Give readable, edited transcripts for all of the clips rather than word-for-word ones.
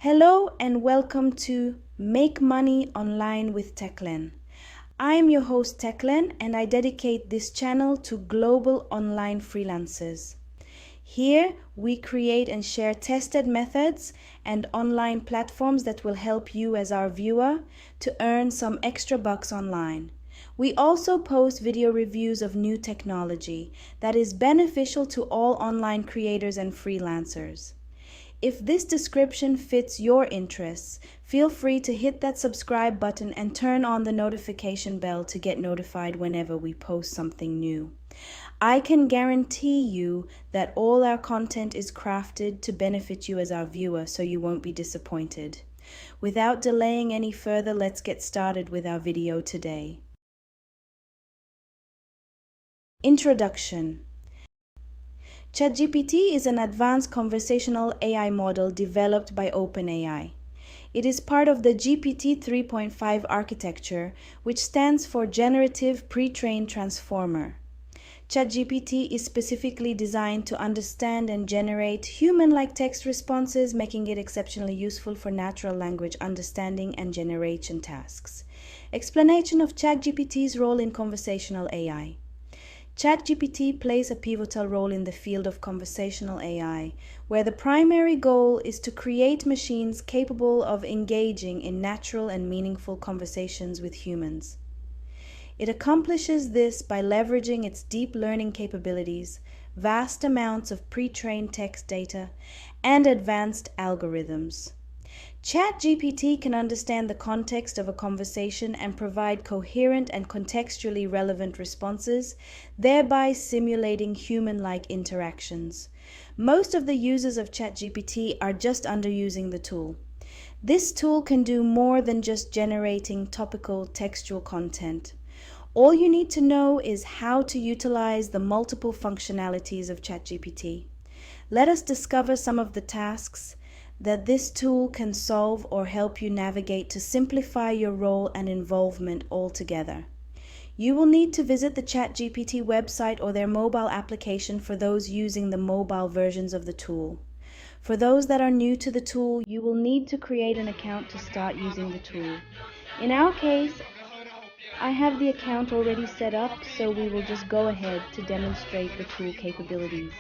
Hello and welcome to Make Money Online with Teklen. I am your host Teklen and I dedicate this channel to global online freelancers. Here we create and share tested methods and online platforms that will help you as our viewer to earn some extra bucks online. We also post video reviews of new technology that is beneficial to all online creators and freelancers. If this description fits your interests, feel free to hit that subscribe button and turn on the notification bell to get notified whenever we post something new. I can guarantee you that all our content is crafted to benefit you as our viewer, so you won't be disappointed. Without delaying any further, let's get started with our video today. Introduction. ChatGPT is an advanced conversational AI model developed by OpenAI. It is part of the GPT 3.5 architecture, which stands for Generative Pre-trained Transformer. ChatGPT is specifically designed to understand and generate human-like text responses, making it exceptionally useful for natural language understanding and generation tasks. Explanation of ChatGPT's role in conversational AI. ChatGPT plays a pivotal role in the field of conversational AI, where the primary goal is to create machines capable of engaging in natural and meaningful conversations with humans. It accomplishes this by leveraging its deep learning capabilities, vast amounts of pre-trained text data, and advanced algorithms. ChatGPT can understand the context of a conversation and provide coherent and contextually relevant responses, thereby simulating human-like interactions. Most of the users of ChatGPT are just underusing the tool. This tool can do more than just generating topical textual content. All you need to know is how to utilize the multiple functionalities of ChatGPT. Let us discover some of the tasks that this tool can solve or help you navigate to simplify your role and involvement altogether. You will need to visit the ChatGPT website or their mobile application for those using the mobile versions of the tool. For those that are new to the tool, you will need to create an account to start using the tool. In our case, I have the account already set up, so we will just go ahead to demonstrate the tool capabilities.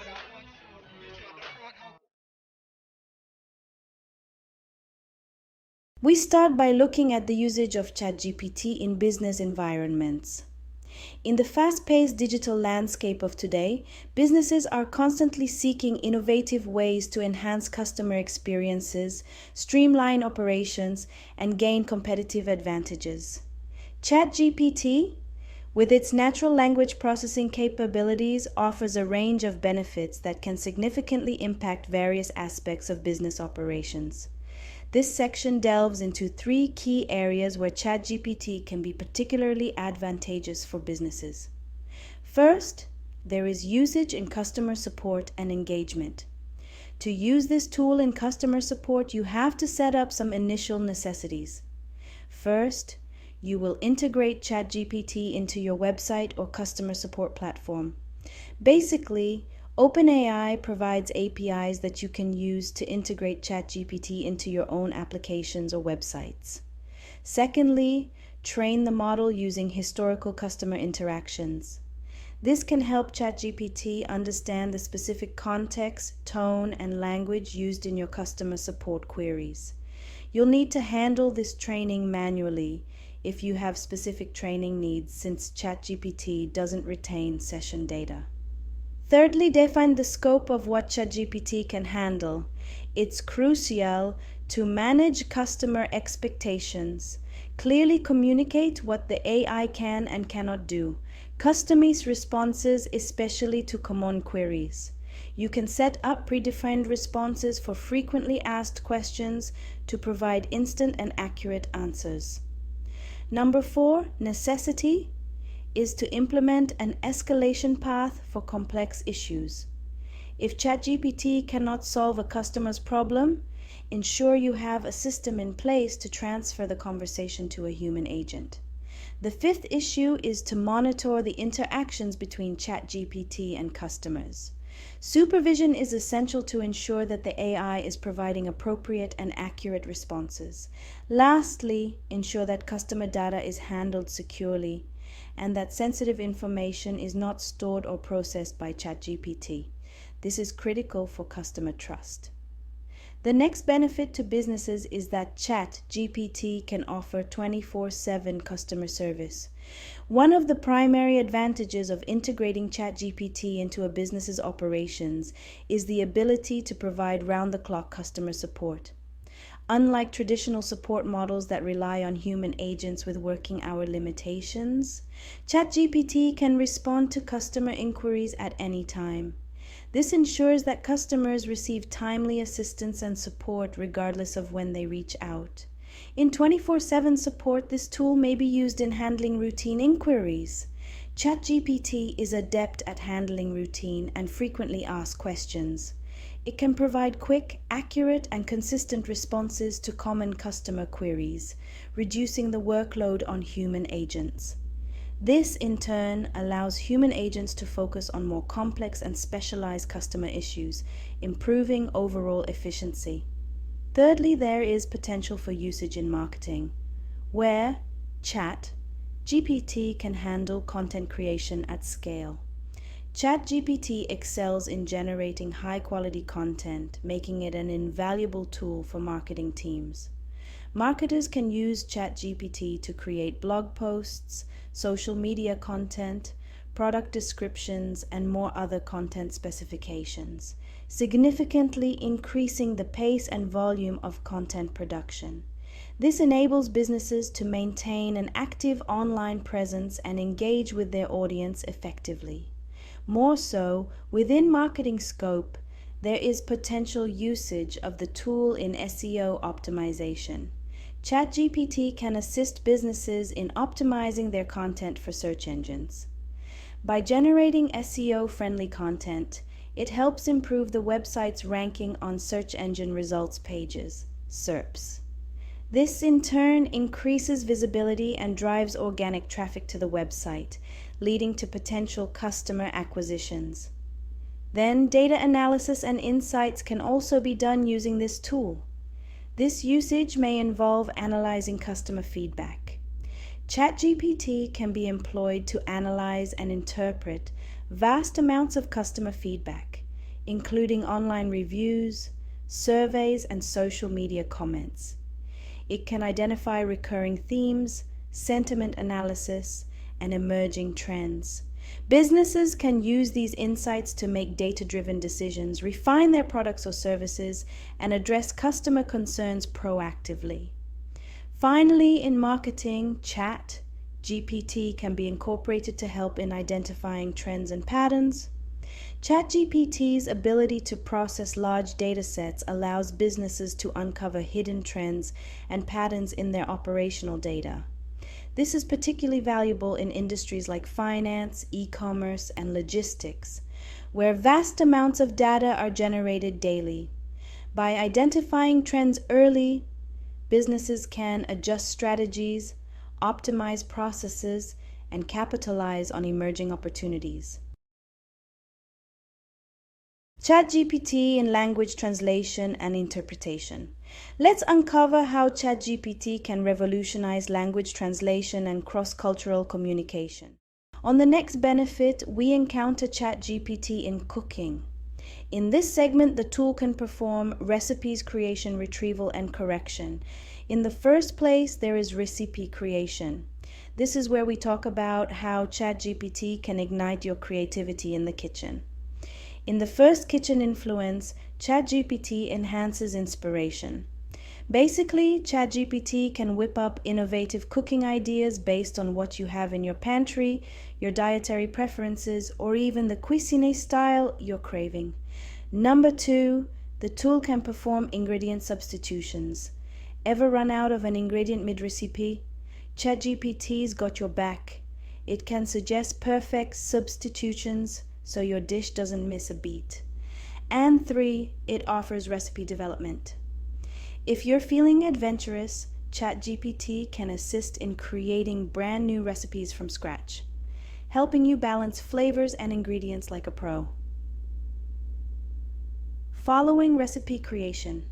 We start by looking at the usage of ChatGPT in business environments. In the fast-paced digital landscape of today, businesses are constantly seeking innovative ways to enhance customer experiences, streamline operations, and gain competitive advantages. ChatGPT, with its natural language processing capabilities, offers a range of benefits that can significantly impact various aspects of business operations. This section delves into three key areas where ChatGPT can be particularly advantageous for businesses. First, there is usage in customer support and engagement. To use this tool in customer support, you have to set up some initial necessities. First, you will integrate ChatGPT into your website or customer support platform. Basically, OpenAI provides APIs that you can use to integrate ChatGPT into your own applications or websites. Secondly, train the model using historical customer interactions. This can help ChatGPT understand the specific context, tone, and language used in your customer support queries. You'll need to handle this training manually if you have specific training needs, since ChatGPT doesn't retain session data. Thirdly, define the scope of what ChatGPT can handle. It's crucial to manage customer expectations. Clearly communicate what the AI can and cannot do. Customize responses, especially to common queries. You can set up predefined responses for frequently asked questions to provide instant and accurate answers. Number 4, necessity is to implement an escalation path for complex issues. If ChatGPT cannot solve a customer's problem, ensure you have a system in place to transfer the conversation to a human agent. The fifth issue is to monitor the interactions between ChatGPT and customers. Supervision is essential to ensure that the AI is providing appropriate and accurate responses. Lastly, ensure that customer data is handled securely and that sensitive information is not stored or processed by ChatGPT. This is critical for customer trust. The next benefit to businesses is that ChatGPT can offer 24/7 customer service. One of the primary advantages of integrating ChatGPT into a business's operations is the ability to provide round-the-clock customer support. Unlike traditional support models that rely on human agents with working hour limitations, ChatGPT can respond to customer inquiries at any time. This ensures that customers receive timely assistance and support regardless of when they reach out. In 24/7 support, this tool may be used in handling routine inquiries. ChatGPT is adept at handling routine and frequently asked questions. It can provide quick, accurate, and consistent responses to common customer queries, reducing the workload on human agents. This, in turn, allows human agents to focus on more complex and specialized customer issues, improving overall efficiency. Thirdly, there is potential for usage in marketing, where ChatGPT can handle content creation at scale. ChatGPT excels in generating high-quality content, making it an invaluable tool for marketing teams. Marketers can use ChatGPT to create blog posts, social media content, product descriptions, and more other content specifications, significantly increasing the pace and volume of content production. This enables businesses to maintain an active online presence and engage with their audience effectively. More so, within marketing scope, there is potential usage of the tool in SEO optimization. ChatGPT can assist businesses in optimizing their content for search engines. By generating SEO-friendly content, it helps improve the website's ranking on search engine results pages, SERPs. This in turn increases visibility and drives organic traffic to the website, leading to potential customer acquisitions. Then data analysis and insights can also be done using this tool. This usage may involve analyzing customer feedback. ChatGPT can be employed to analyze and interpret vast amounts of customer feedback, including online reviews, surveys, and social media comments. It can identify recurring themes, sentiment analysis, and emerging trends. Businesses can use these insights to make data-driven decisions, refine their products or services, and address customer concerns proactively. Finally, in marketing, ChatGPT can be incorporated to help in identifying trends and patterns. ChatGPT's ability to process large data sets allows businesses to uncover hidden trends and patterns in their operational data. This is particularly valuable in industries like finance, e-commerce, and logistics, where vast amounts of data are generated daily. By identifying trends early, businesses can adjust strategies, optimize processes, and capitalize on emerging opportunities. ChatGPT in language translation and interpretation. Let's uncover how ChatGPT can revolutionize language translation and cross-cultural communication. On the next benefit, we encounter ChatGPT in cooking. In this segment, the tool can perform recipes creation, retrieval, and correction. In the first place, there is recipe creation. This is where we talk about how ChatGPT can ignite your creativity in the kitchen. In the first kitchen influence, ChatGPT enhances inspiration. Basically, ChatGPT can whip up innovative cooking ideas based on what you have in your pantry, your dietary preferences, or even the cuisine style you're craving. Number 2, the tool can perform ingredient substitutions. Ever run out of an ingredient mid-recipe? ChatGPT's got your back. It can suggest perfect substitutions so your dish doesn't miss a beat. And 3, it offers recipe development. If you're feeling adventurous, ChatGPT can assist in creating brand new recipes from scratch, helping you balance flavors and ingredients like a pro. Following recipe creation.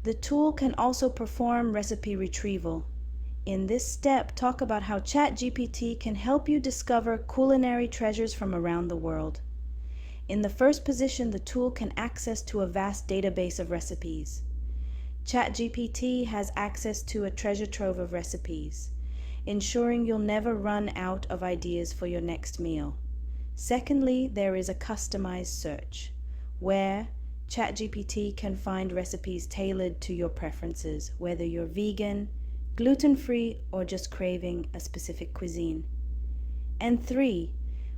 The tool can also perform recipe retrieval. In this step, talk about how ChatGPT can help you discover culinary treasures from around the world. In the first position, the tool can access to a vast database of recipes. ChatGPT has access to a treasure trove of recipes, ensuring you'll never run out of ideas for your next meal. Secondly, there is a customized search, where ChatGPT can find recipes tailored to your preferences, whether you're vegan, gluten-free, or just craving a specific cuisine. And three,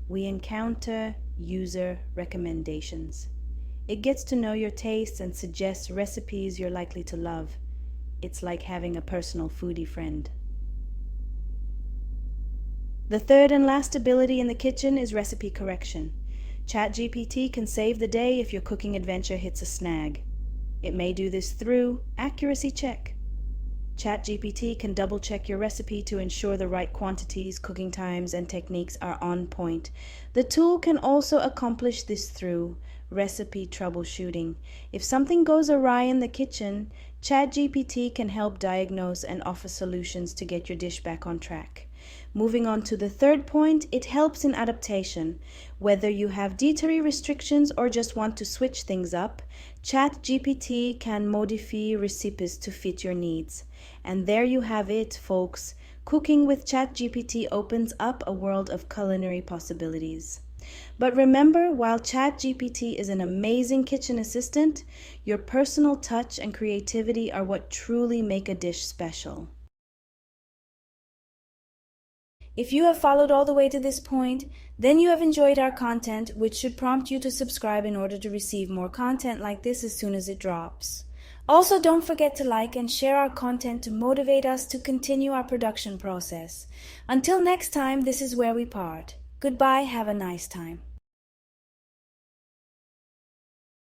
we encounter user recommendations. It gets to know your tastes and suggests recipes you're likely to love. It's like having a personal foodie friend. The third and last ability in the kitchen is recipe correction. ChatGPT can save the day if your cooking adventure hits a snag. It may do this through accuracy check. ChatGPT can double-check your recipe to ensure the right quantities, cooking times, and techniques are on point. The tool can also accomplish this through recipe troubleshooting. If something goes awry in the kitchen, ChatGPT can help diagnose and offer solutions to get your dish back on track. Moving on to the third point, it helps in adaptation. Whether you have dietary restrictions or just want to switch things up, ChatGPT can modify recipes to fit your needs. And there you have it, folks. Cooking with ChatGPT opens up a world of culinary possibilities. But remember, while ChatGPT is an amazing kitchen assistant, your personal touch and creativity are what truly make a dish special. If you have followed all the way to this point, then you have enjoyed our content, which should prompt you to subscribe in order to receive more content like this as soon as it drops. Also, don't forget to like and share our content to motivate us to continue our production process. Until next time, this is where we part. Goodbye, have a nice time.